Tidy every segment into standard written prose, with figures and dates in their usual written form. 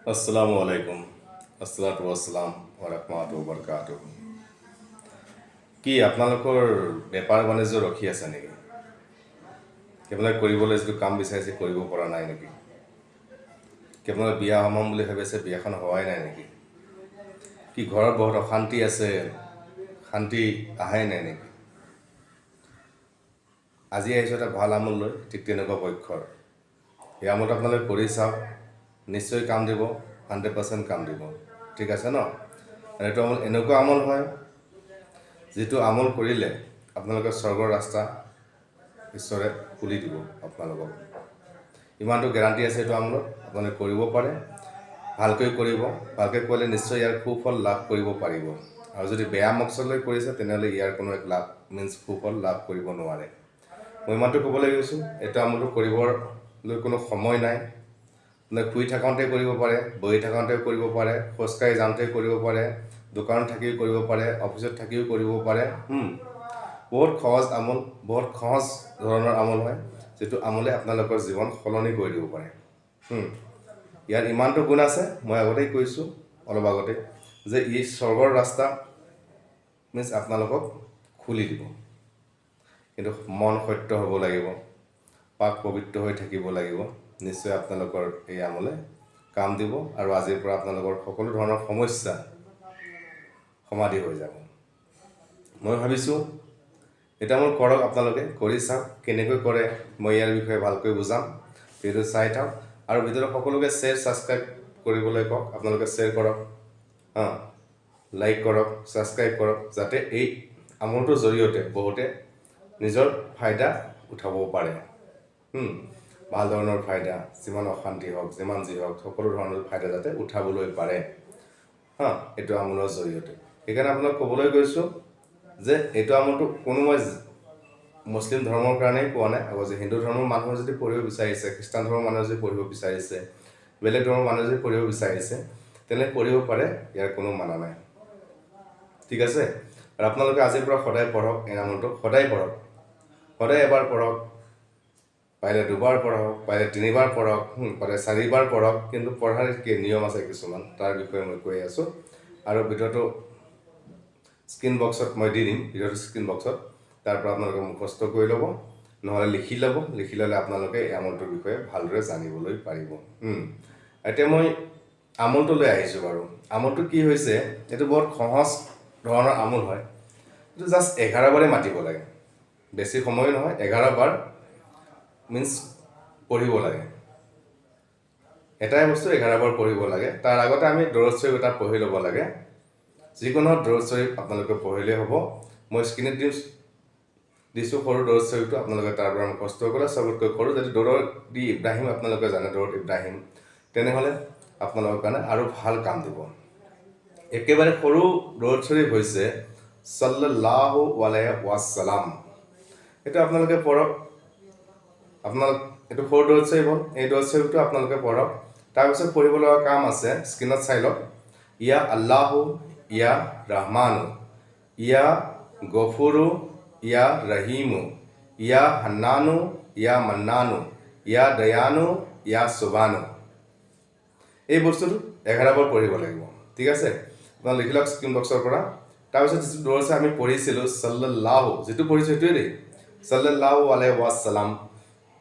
আসসালামু আলাইকুম আসসালাতু wassalam wa rahmatullahi wa barakatuh কি আপোনালোকৰ বেপাৰ বাণিজ্য ৰখি আছে নেকি কেৱল কৰিবলৈ যিটো কাম বিচাৰিছে কৰিব পৰা নাই নেকি কেৱল বিয়া হম বুলি ভাবিছে বিয়াখন হোৱাই নাই নেকি কি ঘৰত বহুত অশান্তি আছে শান্তি আহাই নাই নেকি আজি আহিছোঁ এটা ভাল আমল লৈ ঠিক তেনেকুৱা পক্ষৰ এই আমলটো আপোনালোকে কৰি চাওক নিশ্চয় কাম দিব 100% কাম দিব ঠিক আছে ন এইটো আমল এনেকুৱা আমল হয় যিটো আমল কৰিলে আপোনালোকে স্বৰ্গৰ ৰাস্তা ঈশ্বৰে খুলি দিব আপোনালোকক ইমানটো গ্যাৰান্টি আছে এইটো আমলত আপোনালোকে কৰিব পাৰে ভালকৈ কৰিব ভালকৈ কৰিলে নিশ্চয় ইয়াৰ সুফল লাভ কৰিব পাৰিব আৰু যদি বেয়া মকসদ লৈ কৰিছে তেনেহ'লে ইয়াৰ কোনো এক লাভ মিন্স সুফল লাভ কৰিব নোৱাৰে মই ইমানটো ক'বলৈ গৈছোঁ এইটো আমলটো কৰিবলৈ কোনো সময় নাই মানে শুই থাকোঁতে কৰিব পাৰে বহি থাকোঁতে কৰিব পাৰে খোজকাঢ়ি যাওঁতে কৰিব পাৰে দোকানত থাকিও কৰিব পাৰে অফিচত থাকিও কৰিব পাৰে বহুত সহজ আমল বহুত সহজ ধৰণৰ আমল হয় যেটো আমলে আপোনালোকৰ জীৱন সলনি কৰি দিব পাৰে ইয়াৰ ইমানটো গুণ আছে মই আগতেই কৈছোঁ অলপ আগতে যে ই স্বৰ্গৰ ৰাস্তা মিন্স আপোনালোকক খুলি দিব কিন্তু মন সত্য হ'ব লাগিব পাক পবিত্ৰ হৈ থাকিব লাগিব নিশ্চয় আপোনালোকৰ এই আমলে কাম দিব আৰু আজিৰ পৰা আপোনালোকৰ সকলো ধৰণৰ সমস্যা সমাধি হৈ যাব মই ভাবিছোঁ এটা আমল কৰক আপোনালোকে কৰি চাওক কেনেকৈ কৰে মই ইয়াৰ বিষয়ে ভালকৈ বুজাম ভিডিঅ চাই থাকক আৰু ভিডিঅ'ৰ সকলোকে শ্বেয়াৰ সাবস্ক্ৰাইব কৰিবলৈ কওক আপোনালোকে শ্বেয়াৰ কৰক লাইক কৰক সাবস্ক্ৰাইব কৰক যাতে এই আমলটোৰ জৰিয়তে বহুতে নিজৰ ফায়দা উঠাব পাৰে ভাল ধৰণৰ ফায়দা যিমান অশান্তি হওক যিমান যি হওক সকলো ধৰণৰ ফায়দা যাতে উঠাবলৈ পাৰে এইটো আমলৰ জৰিয়তে সেইকাৰণে আপোনাক ক'বলৈ গৈছোঁ যে এইটো আমলটো কোনো মই মুছলিম ধৰ্মৰ কাৰণেই কোৱা নাই আৰু যে হিন্দু ধৰ্মৰ মানুহে যদি পঢ়িব বিচাৰিছে খ্ৰীষ্টান ধৰ্মৰ মানুহে যদি পঢ়িব বিচাৰিছে বেলেগ ধৰ্মৰ মানুহে যদি পঢ়িব বিচাৰিছে তেনে পঢ়িব পাৰে ইয়াৰ কোনো মানা নাই ঠিক আছে আৰু আপোনালোকে আজিৰ পৰা সদায় পঢ়ক এই আমলটো সদায় পঢ়ক সদায় এবাৰ পঢ়ক পাৰিলে দুবাৰ পঢ়ক পাৰিলে তিনিবাৰ পঢ়ক পাৰিলে চাৰিবাৰ পঢ়ক কিন্তু পঢ়াৰ কি নিয়ম আছে কিছুমান তাৰ বিষয়ে মই কৈ আছোঁ আৰু ভিডিঅ'টো স্ক্ৰীন বক্সত মই দি দিম ভিডিঅ'টো স্ক্ৰীন বক্সত তাৰ পৰা আপোনালোকে মুখস্থ কৰি ল'ব নহ'লে লিখি ল'লে আপোনালোকে এই আমলটোৰ বিষয়ে ভালদৰে জানিবলৈ পাৰিব এতিয়া মই আমলটো লৈ আহিছোঁ বাৰু আমলটো কি হৈছে এইটো বহুত সহজ ধৰণৰ আমল হয় এইটো জাষ্ট 11 বাৰে মাতিব লাগে বেছি সময় নহয় 11 বাৰ মিন্স পঢ়িব লাগে এটাই বস্তু 11 বাৰ পঢ়িব লাগে তাৰ আগতে আমি দৰুদ শৰীফ এটা পঢ়ি ল'ব লাগে যিকোনো দৰুদ শৰীফ আপোনালোকে পঢ়িলে হ'ব মই স্ক্ৰীনত দিছোঁ সৰু দৰুদ শৰীফটো আপোনালোকে তাৰ পৰা মুখস্থ কৰে চবতকৈ সৰু যদি দৰুদ ইব্ৰাহিম আপোনালোকে জানে দৰুদ ইব্ৰাহিম তেনেহ'লে আপোনালোকৰ কাৰণে আৰু ভাল কাম দিব একেবাৰে সৰু দৰুদ শৰীফ হৈছে সাল্লাল্লাহু আলাইহি ওয়াসাল্লাম এটা আপোনালোকে পঢ়ক আপোনালোক এইটো সৰু দৰুদ শৰীফ হ'ল এই দৰুদ শৰীফটো আপোনালোকে পঢ়ক তাৰপিছত পঢ়িব লগা কাম আছে স্ক্ৰীনত চাই লওক ইয়া আল্লাহু ইয়া ৰহমানু ইয়া গফুৰু ইয়া ৰহিমু ইয়া হান্নানু ইয়া মান্নানু ইয়া দয়ানু ইয়া সুবানু এই বস্তুটো 11 বাৰ পঢ়িব লাগিব ঠিক আছে আপোনালোকে লিখি লওক স্ক্ৰীন বক্সৰ পৰা তাৰপিছত যিটো দৰুদ আছে আমি পঢ়িছিলোঁ সাল্লাল্লাহু যিটো পঢ়িছোঁ সেইটোৱে দেই সাল্লাল্লাহু আলাইহি ওয়াসাল্লাম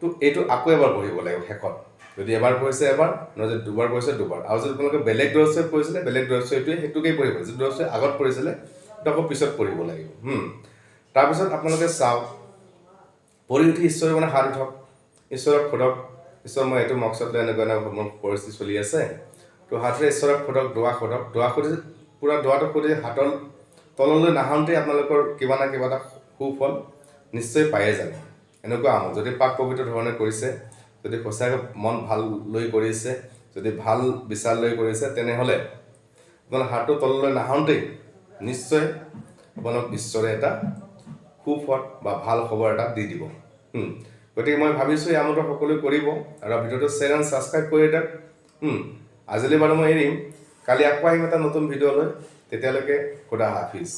তো এইটো আকৌ এবাৰ পঢ়িব লাগিব শেষত যদি এবাৰ পঢ়িছে এবাৰ নহ'লে যদি দুবাৰ পঢ়িছে দুবাৰ আৰু যদি আপোনালোকে বেলেগ দৰুদ শৰীফ পঢ়িছিলে বেলেগ দৰুদ শৰীফটোৱে সেইটোকেই পঢ়িব যিটো দৰুদ শৰীফ আগত পঢ়িছিলে সেইটো আকৌ পিছত পঢ়িব লাগিব তাৰপিছত আপোনালোকে চাওক পঢ়ি উঠি ঈশ্বৰৰ মানে হাত উঠক ঈশ্বৰক সোধক ঈশ্বৰ মই এইটো মকসদ লৈ এনেকুৱা মোৰ পৰিস্থিতি চলি আছে তো হাতেৰে ঈশ্বৰক সোধক দোৱা সুধি পূৰা দোৱাটো সুধি হাতৰ তললৈ নাহাওঁতেই আপোনালোকৰ কিবা না কিবা এটা সুফল নিশ্চয় পায়ে যাব এনেকুৱা আমল যদি পাক পবিত্ৰ ধৰণে কৰিছে যদি সঁচাকৈ মন ভাল লৈ কৰিছে যদি ভাল বিচাৰ লৈ কৰিছে তেনেহ'লে আপোনালোকৰ হাতটো তললৈ নাহাওঁতেই নিশ্চয় আপোনালোক ঈশ্বৰে এটা সুফল বা ভাল খবৰ এটা দি দিব গতিকে মই ভাবিছোঁ এই আমলটো সকলোৱে কৰিব আৰু ভিডিঅ'টো শ্বেয়াৰ এণ্ড ছাবস্ক্ৰাইব কৰি দিয়ক আজিলৈ বাৰু মই এৰিম কালি আকৌ আহিম এটা নতুন ভিডিঅ' লৈ তেতিয়ালৈকে খুদা হাফিজ